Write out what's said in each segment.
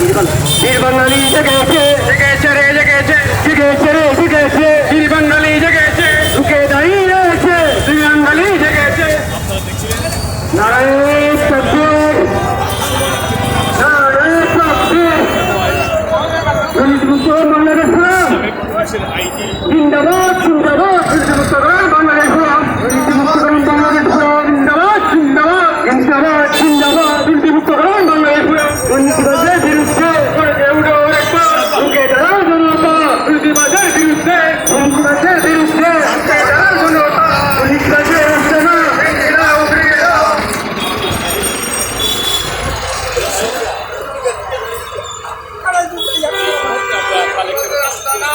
বীর বাঙালি জেগেছে জেগেছে রে জেগেছে জেগেছে রে জেগেছে বীর বাঙালি জেগেছে ঢুকে দাঁড়িয়ে রয়েছে বীর বাঙালি জেগেছে নারায়ণ তকবীর নারায়ণ তকবীর দুর্নীতিমুক্ত বাংলাদেশ জিন্দাবাদ জিন্দাবাদ দুর্নীতিমুক্তকরণ বাংলাদেশ দুর্নীতিমুক্তকরণ বাংলাদেশ জিন্দাবাদ জিন্দাবাদ জিন্দাবাদ জিন্দাবাদ দুর্নীতিমুক্তকরণ বাংলাদেশ দুর্নীতিবাজের বিরুদ্ধে ঢুকে দাঁড়াও জনতা দুর্নীতিবাজের বিরুদ্ধে দুর্নীতিবাজের বিরুদ্ধে ঢুকে দাঁড়াও জনতা দুর্নীতিবাজের রাস্তা না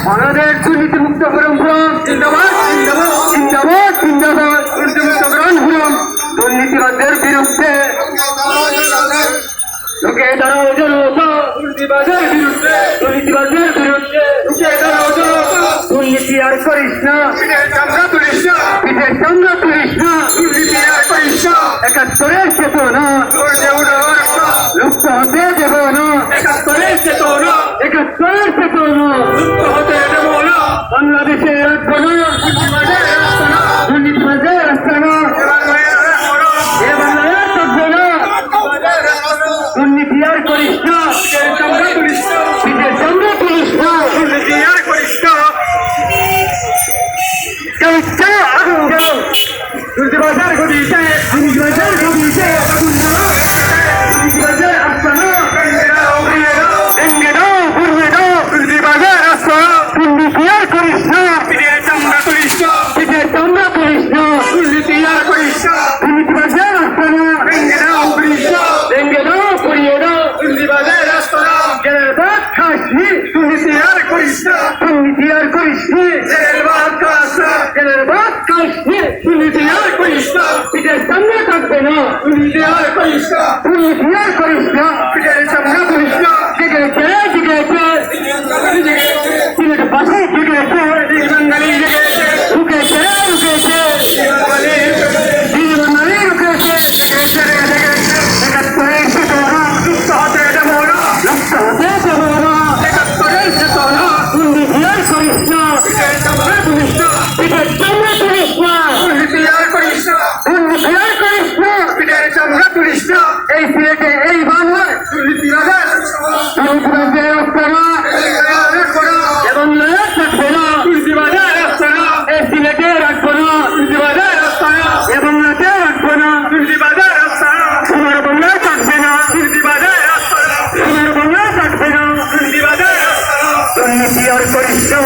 বাংলাদেশ দুর্নীতিমুক্ত পরম্পরা জিন্দাবাদ জিন্দাবাদ জিন্দাবাদ জিন্দাবাদ দুর্নীতিমুক্তকরণ ফোরাম দুর্নীতিবাদের বিরুদ্ধে ঢুকে দাঁড়াও জনতা দুর্নীতিবাদের বিরুদ্ধে দুর্নীতিবাদের বিরুদ্ধে ঢুকে দাঁড়াও জনতা দুর্নীতি আর করিস না পিঠের চামড়া তুলিস না পিঠের চামড়া তুলিস না দুর্নীতি আর করিস না একাত্তরের চেতনা লুপ্ত হতে দেব না একাত্তরের চেতনা একাত্তরের চেতনা লুপ্ত হতে দেব না বাংলাদেশে রাখবো না দুর্নীতিবাজের রাস্তা না এ বাংলায় থাকবে না দুর্নীতি আর করিস না পিঠের চামড়া তুলিস না দুর্নীতি আর করিস না আগুন যাও দুর্নীতিবাজার গদিতে দুর্নীতিবাজার গদিতে আগুন যাও দুর্নীতিবাজার আস্তানা ভেঙে দাও ঘুরবে দাও দুর্নীতিবাজার আস্তানা দুর্নীতি আর করিস না পিঠের চামড়া তুলিস না পিঠের চামড়া তুলিস না দুর্নীতি আর করিস না দুর্নীতিবাজার আস্তানা ভেঙে দাও ঘুরিস না ভেঙে দাও ঘুরিয়ে দাও দুর্নীতিবাজার আস্তানা জেলের ভাত খাসনি দুর্নীতি আর করিস না দুর্নীতি আর করিস নি জেলের ভাত খাস না জেলের ভাত খাসনি দুর্নীতি আর করিস না পিঠের চামড়া থাকবে না দুর্নীতি আর করিস না দুর্নীতি আর করিস না পিঠের চামড়া করিস না জেগেছে জেগেছে সিলেটের পাশে জেগেছে বীর বাঙালি জেগেছে রুকেছে রুকেছে বীর বাঙালি রুকেছে জেগেছে রে জেগেছে একাত্তরের চেতনা লুপ্ত হতে দেব না লুপ্ত হতে দেব না একাত্তরের চেতনা দুর্নীতি আর করিস না পিঠের চামড়া তুলিস না পিঠের চামড়া তুলিস না দুর্নীতি আর করিস না দুর্নীতি আর করিস না পিঠের চামড়া তুলিস না এই সিলেটে এই বাংলায় দুর্নীতিবাজার দুর্নীতিবাজের রাস্তা না এবং থাকবে না দুর্নীতিবাজার রাস্তা না এই সিলেটে রাখবো না দুর্নীতিবাজার রাস্তা না এবং রাখবো না দুর্নীতিবাজার রাস্তা না সোনার বাংলায় থাকবে না দুর্নীতিবাজার রাস্তা না সোনার বাংলায় থাকবে না দুর্নীতিবাজার রাস্তা না দুর্নীতি আর করিস না